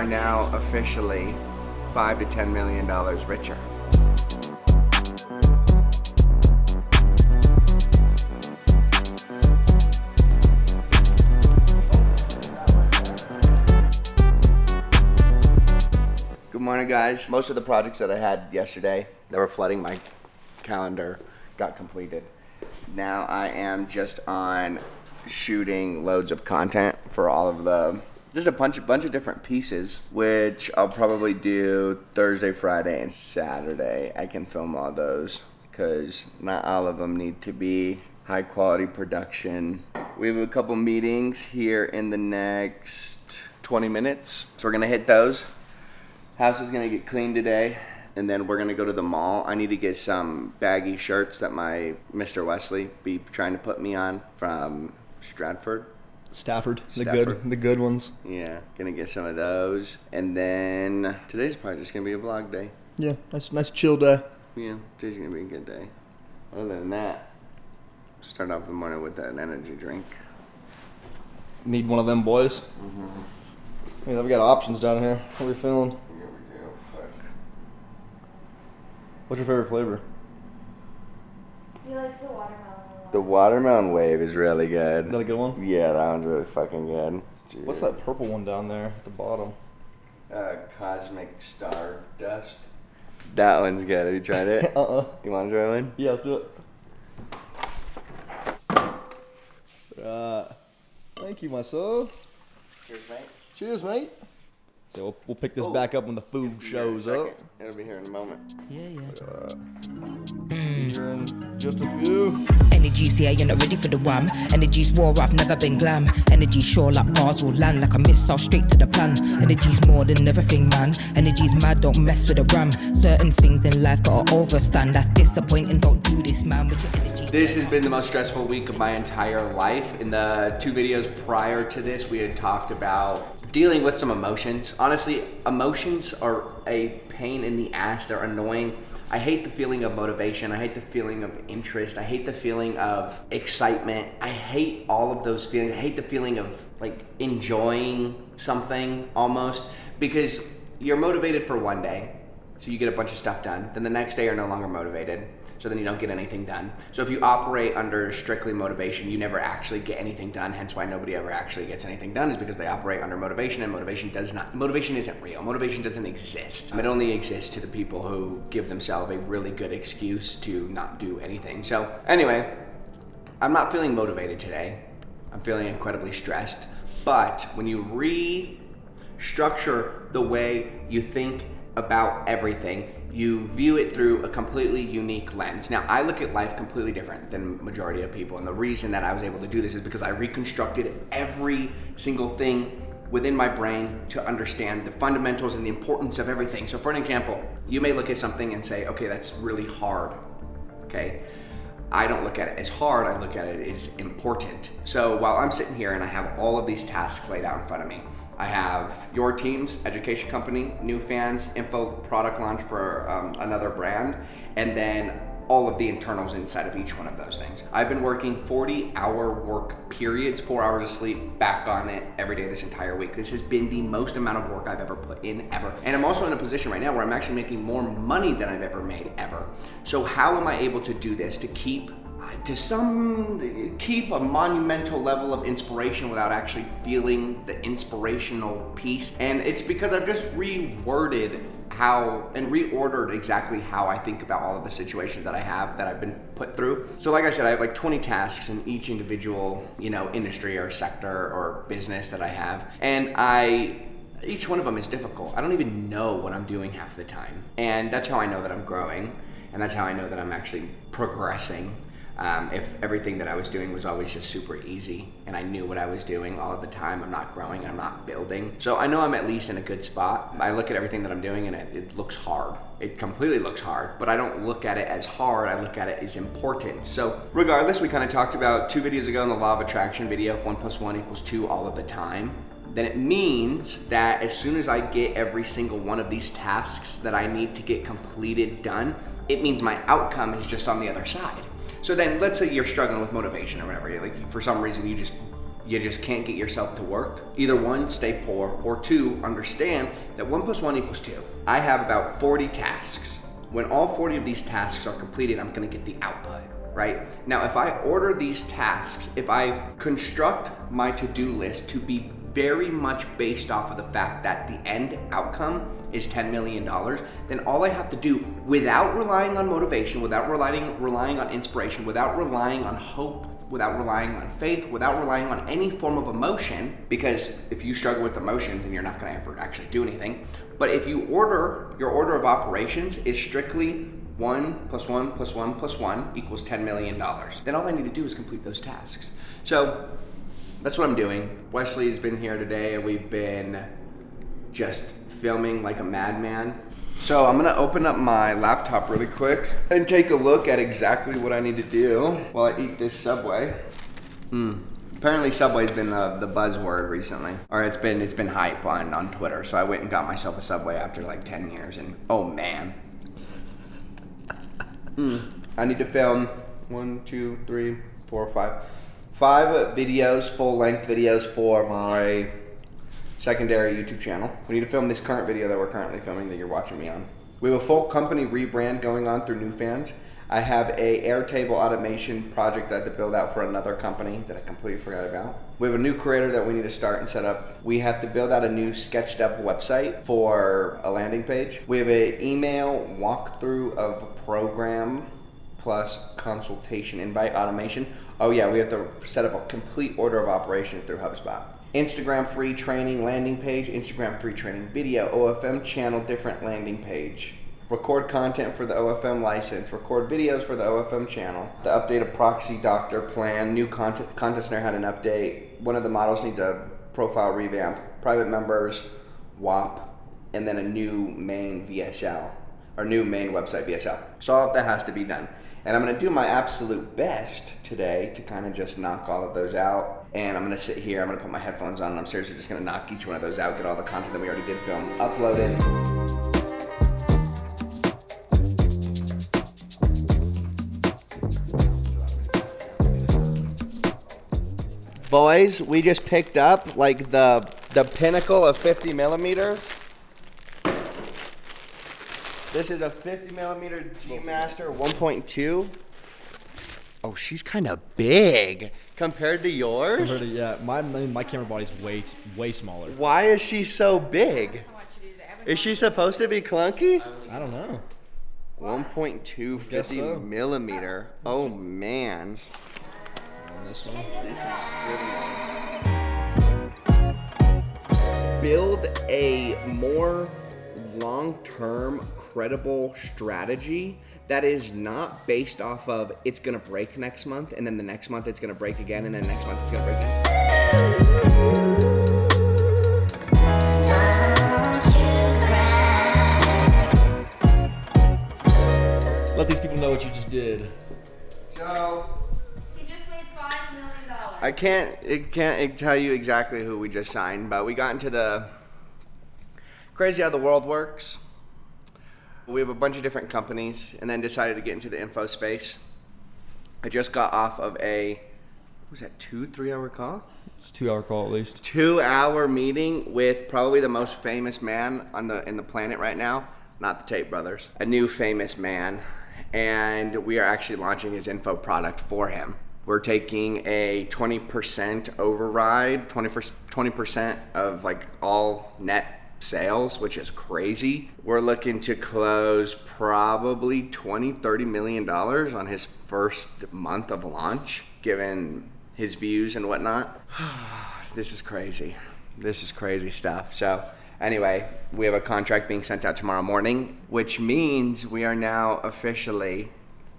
are now officially $5 to $10 million richer. Good morning, guys. Most of the projects that I had yesterday that were flooding my calendar got completed. Now I am just on shooting loads of content for all of the, there's a bunch of different pieces, which I'll probably do Thursday, Friday, and Saturday. I can film all those because not all of them need to be high quality production. We have a couple meetings here in the next 20 minutes, so we're gonna hit those. House is gonna get cleaned today, and then we're gonna go to the mall. I need to get some baggy shirts that my Mr. Wesley be trying to put me on from Stafford, the good ones. Yeah, gonna get some of those, and then today's probably just gonna be a vlog day. Yeah, nice chill day. Yeah, today's gonna be a good day. Other than that, start off the morning with an energy drink. Need one of them, boys. Mm-hmm. Yeah, we got options down here. How are we feeling? Here we go. Fuck. What's your favorite flavor? He likes the watermelon a lot. The watermelon wave is really good. Is that a good one? Yeah, that one's really fucking good. Dude. What's that purple one down there at the bottom? Cosmic Star Dust. That one's good. Have you tried it? You want to try one? Yeah, let's do it. Thank you, myself. Cheers, mate. Cheers, mate. So we'll pick this back up when the food shows up. It'll be here in a moment. Yeah. Here in just a few. Energy's here, you're not ready for the wham. Energy's war, I've never been glam. Energy sure like bars will land like a missile straight to the plan. Energy's more than everything, man. Energy's mad, don't mess with the ram. Certain things in life gotta overstand. That's disappointing, don't do this, man. With your energy. This has been the most stressful week of my entire life. In the 2 videos prior to this, we had talked about dealing with some emotions. Honestly, emotions are a pain in the ass. They're annoying. I hate the feeling of motivation. I hate the feeling of interest. I hate the feeling of excitement. I hate all of those feelings. I hate the feeling of like enjoying something almost, because you're motivated for one day, so you get a bunch of stuff done. Then the next day you're no longer motivated, so then you don't get anything done. So if you operate under strictly motivation, you never actually get anything done. Hence why nobody ever actually gets anything done, is because they operate under motivation, and motivation isn't real. Motivation doesn't exist. It only exists to the people who give themselves a really good excuse to not do anything. So anyway, I'm not feeling motivated today. I'm feeling incredibly stressed. But when you restructure the way you think about everything, you view it through a completely unique lens. Now, I look at life completely different than majority of people, and the reason that I was able to do this is because I reconstructed every single thing within my brain to understand the fundamentals and the importance of everything. So for an example, you may look at something and say, okay, that's really hard, okay? I don't look at it as hard, I look at it as important. So while I'm sitting here and I have all of these tasks laid out in front of me, I have your team's education company, new fans, info product launch for another brand, and then all of the internals inside of each one of those things. I've been working 40-hour work periods, 4 hours of sleep, back on it every day this entire week. This has been the most amount of work I've ever put in ever. And I'm also in a position right now where I'm actually making more money than I've ever made ever. So how am I able to do this to keep a monumental level of inspiration without actually feeling the inspirational piece? And it's because I've just reordered exactly how I think about all of the situations that I have, that I've been put through. So like I said, I have like 20 tasks in each individual, industry or sector or business that I have. And each one of them is difficult. I don't even know what I'm doing half the time. And that's how I know that I'm growing. And that's how I know that I'm actually progressing. If everything that I was doing was always just super easy and I knew what I was doing all of the time, I'm not growing, I'm not building. So I know I'm at least in a good spot. I look at everything that I'm doing and it looks hard. It completely looks hard, but I don't look at it as hard, I look at it as important. So regardless, we kind of talked about 2 videos ago in the law of attraction video, if 1 + 1 = 2 all of the time. Then it means that as soon as I get every single one of these tasks that I need to get completed done, it means my outcome is just on the other side. So then let's say you're struggling with motivation or whatever, like for some reason you just you just can't get yourself to work. Either one, stay poor, or two, understand that 1 + 1 = 2. I have about 40 tasks. When all 40 of these tasks are completed, I'm gonna get the output, right? Now, if I order these tasks, if I construct my to-do list to be very much based off of the fact that the end outcome is $10 million, then all I have to do, without relying on motivation, without relying on inspiration, without relying on hope, without relying on faith, without relying on any form of emotion, because if you struggle with emotion, then you're not gonna ever actually do anything. But if your order of operations is strictly 1 + 1 + 1 + 1 = $10 million, then all I need to do is complete those tasks. So that's what I'm doing. Wesley's been here today and we've been just filming like a madman. So I'm gonna open up my laptop really quick and take a look at exactly what I need to do while I eat this Subway. Apparently Subway's been the buzzword recently, or it's been hype on Twitter. So I went and got myself a Subway after like 10 years, and oh man. I need to film 1, 2, 3, 4, 5 videos, full-length videos for my secondary YouTube channel. We need to film this current video that we're currently filming that you're watching me on. We have a full company rebrand going on through NewFans. I have a Airtable automation project that I have to build out for another company that I completely forgot about. We have a new creator that we need to start and set up. We have to build out a new sketched up website for a landing page. We have an email walkthrough of a program plus consultation invite automation. Oh yeah, we have to set up a complete order of operations through HubSpot. Instagram free training landing page, Instagram free training video, OFM channel different landing page. Record content for the OFM license, record videos for the OFM channel. The update of Proxy Doctor plan, new content center had an update. One of the models needs a profile revamp, private members, WAP, and then a new main VSL, or new main website VSL. So all of that has to be done. And I'm gonna do my absolute best today to kind of just knock all of those out. And I'm gonna sit here, I'm gonna put my headphones on, and I'm seriously just gonna knock each one of those out, get all the content that we already did film uploaded. Boys, we just picked up like the pinnacle of 50 millimeters. This is a 50 millimeter G Master 1.2. Oh, she's kind of big compared to yours. Yeah, my camera body's way smaller. Why is she so big? Is she supposed to be clunky? I don't know. 1.2 50 millimeter. Oh man. And this one. Build a more long-term credible strategy that is not based off of it's gonna break next month and then the next month it's gonna break again and then next month it's gonna break again. Let these people know what you just did. So You just made $5 million. I can't tell you exactly who we just signed, but we got into the crazy how the world works. We have a bunch of different companies and then decided to get into the info space. I just got off of a, what was that, 2-3 hour call? It's a 2-hour call at least. 2-hour meeting with probably the most famous man in the planet right now, not the Tate brothers, a new famous man, and we are actually launching his info product for him. We're taking a 20% override, 20% of like all net sales, which is crazy. We're looking to close probably $20-30 million on his first month of launch, given his views and whatnot. This is crazy. This is crazy stuff. So anyway, we have a contract being sent out tomorrow morning, which means we are now officially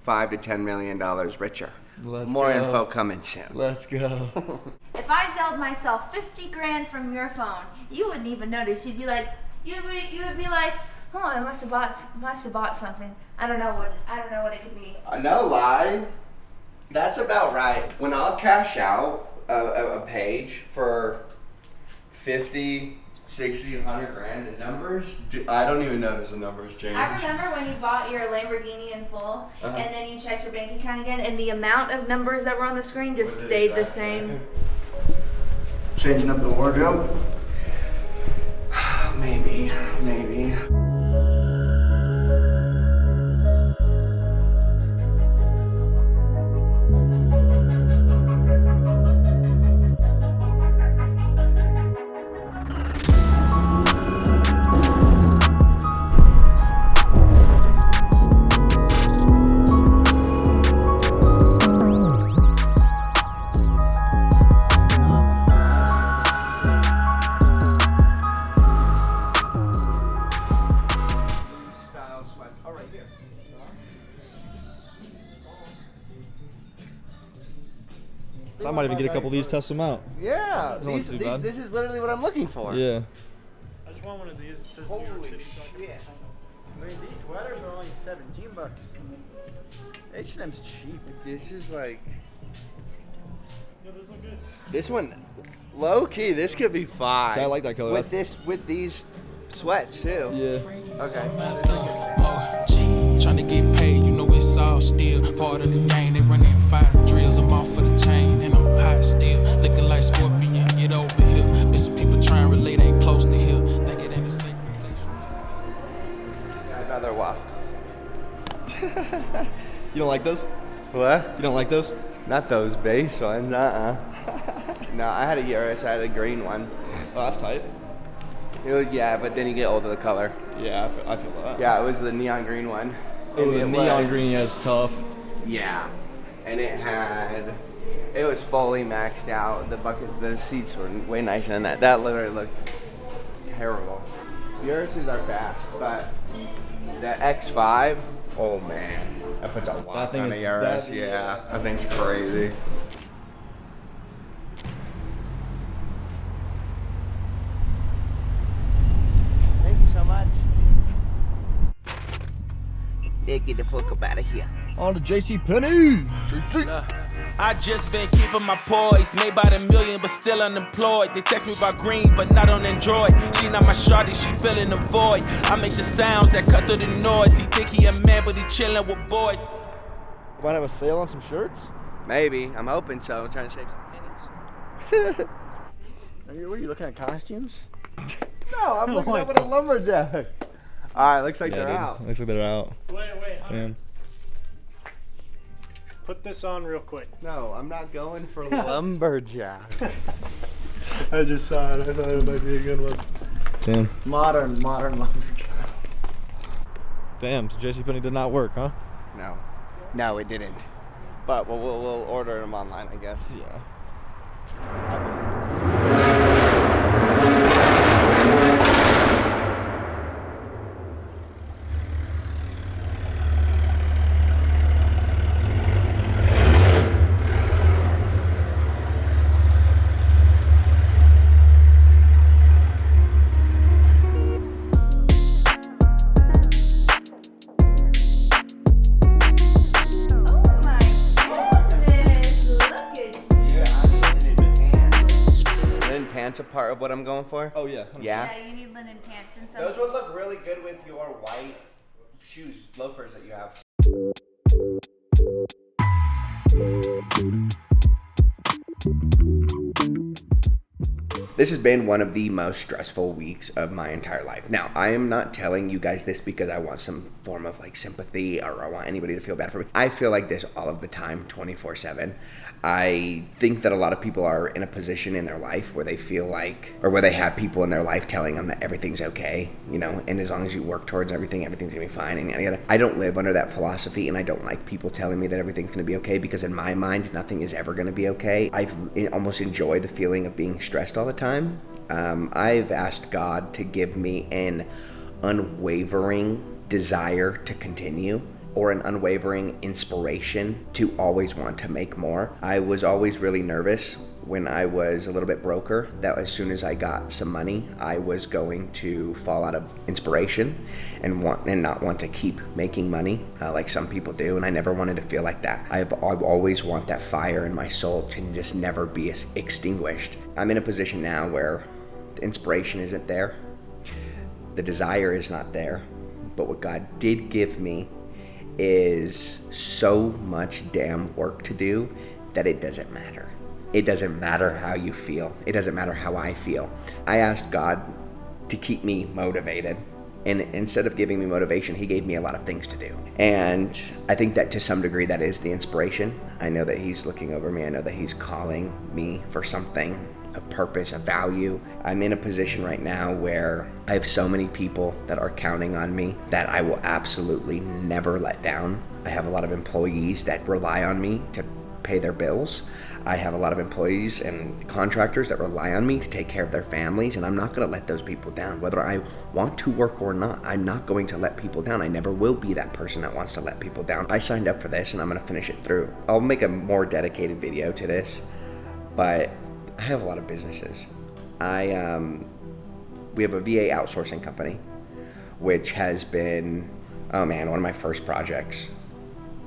$5 to $10 million richer. More info coming soon. Let's go. If I sold myself 50 grand from your phone, you wouldn't even notice. You'd be like, you would be like, oh, I must have bought something. I don't know what it could be. No lie. That's about right. When I'll cash out a page for 50, 60, 100 grand in numbers, I don't even notice the numbers change. I remember when you bought your Lamborghini in full, and then you checked your bank account again, and the amount of numbers that were on the screen just stayed the same. Changing up the wardrobe? Maybe. I might even get a couple of these, test them out. Yeah, Doesn't look too bad. this is literally what I'm looking for. Yeah. I just want one of these. It says New York Holy City. shit. I mean, these sweaters are only $17. H&M's cheap. This is like, Yeah, those look good. this one, low key, this could be fine. See, I like that color. With these sweats too. Yeah. Okay. Trying to get paid, you know it's all still part of the game. They running 5 drills, I'm off for the chain, and I'm hot still. Looking like Scorpion, get over here. Been some people trying to relate, ain't close to here. Think it ain't a sacred place. I'd rather walk. You don't like those? What? You don't like those? Not those base ones, No, I had a Urus, I had a green one. Oh, that's tight. Yeah, but then you get old of the color. Yeah, I feel that. Yeah, it was the neon green one. Oh, And the it neon was- green is tough. Yeah. And it was fully maxed out. The seats were way nicer than that. That literally looked terrible. The Uruses are fast, but the X5, oh man, that puts a lot thing on is- a Urus. that- Yeah, that thing's crazy. Thank you so much. Yeah, get the fuck up out of here. On to JC Penney. I just been keeping my poise, made by the million but still unemployed. They text me about green but not on Android. She not my shawty, she filling the void. I make the sounds that cut through the noise. He think he a man but he chillin' with boys. Might have a sale on some shirts. Maybe. I'm hoping so. I'm trying to save some pennies. What are you looking at, costumes? No, I'm looking up at a lumberjack. Alright, looks like they're out. Looks like they're out. Wait. Damn. Put this on real quick. No, I'm not going for lumberjack. I just saw it. I thought it might be a good one. Damn. Modern lumberjack. Damn. So JC Penney did not work, huh? No, it didn't. But we'll order them online, I guess. Yeah. Oh my goodness, look at you. Yeah, I need linen pants. Linen pants a part of what I'm going for? Oh yeah. Yeah. Yeah, you need linen pants and some. Those would look really good with your white shoes, loafers that you have. This has been one of the most stressful weeks of my entire life. Now, I am not telling you guys this because I want some form of like sympathy or I want anybody to feel bad for me. I feel like this all of the time, 24/7. I think that a lot of people are in a position in their life where they feel like, or where they have people in their life telling them that everything's okay, you know, and as long as you work towards everything, everything's gonna be fine, and yada yada. I don't live under that philosophy, and I don't like people telling me that everything's gonna be okay, because in my mind, nothing is ever gonna be okay. I've almost enjoyed the feeling of being stressed all the time. I've asked God to give me an unwavering desire to continue, or an unwavering inspiration to always want to make more. I was always really nervous when I was a little bit broker that as soon as I got some money, I was going to fall out of inspiration and not want to keep making money like some people do. And I never wanted to feel like that. I've always want that fire in my soul to just never be extinguished. I'm in a position now where the inspiration isn't there, the desire is not there, but what God did give me is so much damn work to do that it doesn't matter. it doesn't matter how you feel. It doesn't matter how I feel. I asked God to keep me motivated. And instead of giving me motivation, he gave me a lot of things to do. And I think that to some degree, that is the inspiration. I know that he's looking over me. I know that he's calling me for something of purpose, of value. I'm in a position right now where I have so many people that are counting on me that I will absolutely never let down. I have a lot of employees that rely on me to pay their bills. I have a lot of employees and contractors that rely on me to take care of their families, and I'm not going to let those people down. Whether I want to work or not, I'm not going to let people down. I never will be that person that wants to let people down. I signed up for this, and I'm going to finish it through. I'll make a more dedicated video to this, but I have a lot of businesses. We have a VA outsourcing company, which has been, one of my first projects.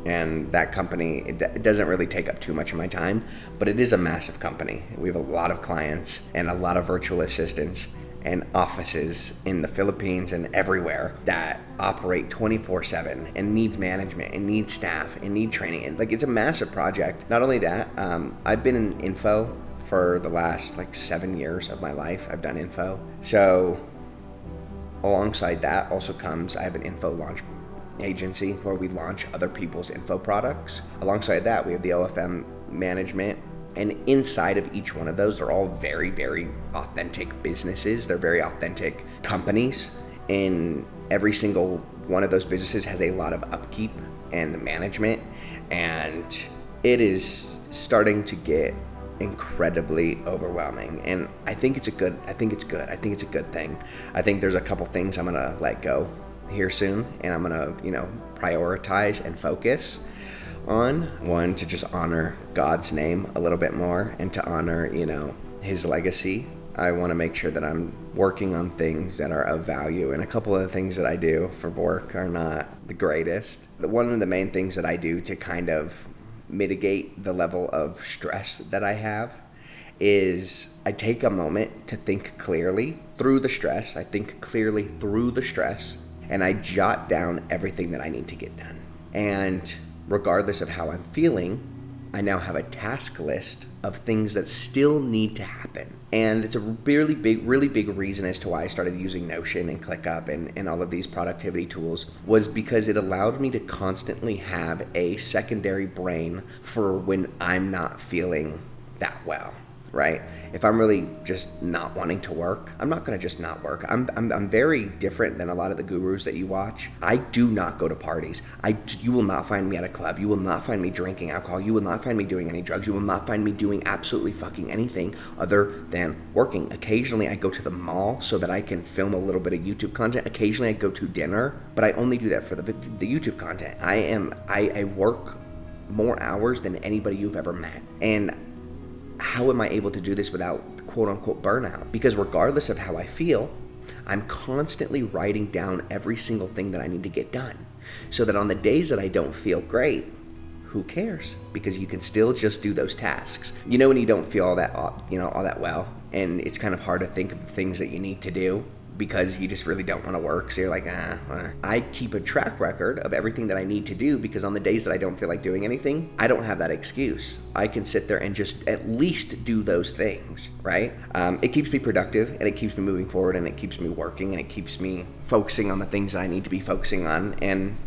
And that company, it doesn't really take up too much of my time, but it is a massive company. We have a lot of clients and a lot of virtual assistants and offices in the Philippines and everywhere that operate 24/7 and need management and need staff and need training. And like, it's a massive project. Not only that, I've been in info for the last 7 years of my life. I've done info. So alongside that also comes, I have an info launch agency where we launch other people's info products. Alongside that, we have the OFM management, and inside of each one of those, they're all very, very authentic businesses. They're very authentic companies, and every single one of those businesses has a lot of upkeep and management, and it is starting to get incredibly overwhelming. And I think it's good. I think it's a good thing. I think there's a couple things I'm gonna let go here soon, and I'm gonna prioritize and focus on. One, to just honor God's name a little bit more, and to honor his legacy. I want to make sure that I'm working on things that are of value, and a couple of the things that I do for work are not the greatest. One of the main things that I do to kind of mitigate the level of stress that I have is I take a moment to think clearly through the stress. I think clearly through the stress, and I jot down everything that I need to get done. And regardless of how I'm feeling, I now have a task list of things that still need to happen. And it's a really big reason as to why I started using Notion and ClickUp and all of these productivity tools, was because it allowed me to constantly have a secondary brain for when I'm not feeling that well. Right? If I'm really just not wanting to work, I'm not going to just not work. I'm very different than a lot of the gurus that you watch. I do not go to parties. You will not find me at a club. You will not find me drinking alcohol. You will not find me doing any drugs. You will not find me doing absolutely fucking anything other than working. Occasionally I go to the mall so that I can film a little bit of YouTube content. Occasionally I go to dinner, but I only do that for the YouTube content. I work more hours than anybody you've ever met. And how am I able to do this without quote unquote burnout? Because regardless of how I feel, I'm constantly writing down every single thing that I need to get done, so that on the days that I don't feel great, who cares? Because you can still just do those tasks. When you don't feel all that well, and it's kind of hard to think of the things that you need to do because you just really don't want to work. So you're like, whatever. I keep a track record of everything that I need to do, because on the days that I don't feel like doing anything, I don't have that excuse. I can sit there and just at least do those things, right? It keeps me productive, and it keeps me moving forward, and it keeps me working, and it keeps me focusing on the things that I need to be focusing on, and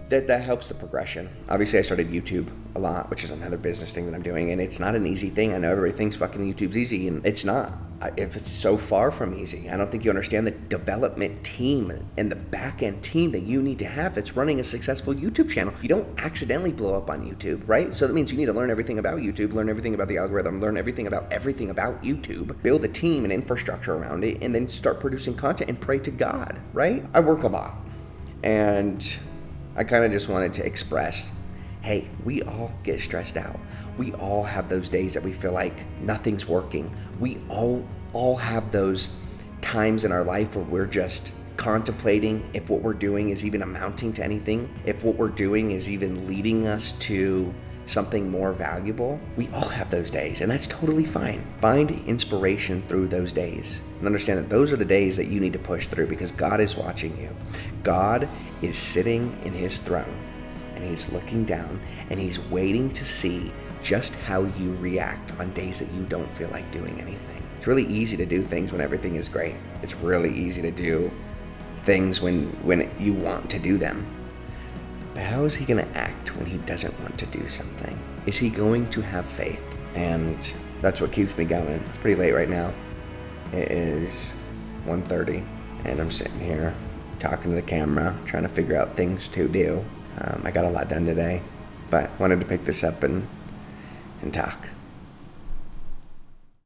that helps the progression. Obviously, I started YouTube a lot, which is another business thing that I'm doing, and it's not an easy thing. I know everybody thinks fucking YouTube's easy, and it's not. If it's so far from easy. I don't think you understand the development team and the back-end team that you need to have that's running a successful YouTube channel. You don't accidentally blow up on YouTube, right? So that means you need to learn everything about YouTube, learn everything about the algorithm, learn everything about YouTube, build a team and infrastructure around it, and then start producing content and pray to God, right? I work a lot, and I kind of just wanted to express, hey, we all get stressed out. We all have those days that we feel like nothing's working. We all have those times in our life where we're just contemplating if what we're doing is even amounting to anything, if what we're doing is even leading us to something more valuable. We all have those days, and that's totally fine. Find inspiration through those days and understand that those are the days that you need to push through, because God is watching you. God is sitting in his throne, and he's looking down, and he's waiting to see just how you react on days that you don't feel like doing anything. It's really easy to do things when everything is great. It's really easy to do things when you want to do them. But how is he going to act when he doesn't want to do something? Is he going to have faith? And that's what keeps me going. It's pretty late right now. It is 1:30, and I'm sitting here talking to the camera, trying to figure out things to do. I got a lot done today, but wanted to pick this up and talk.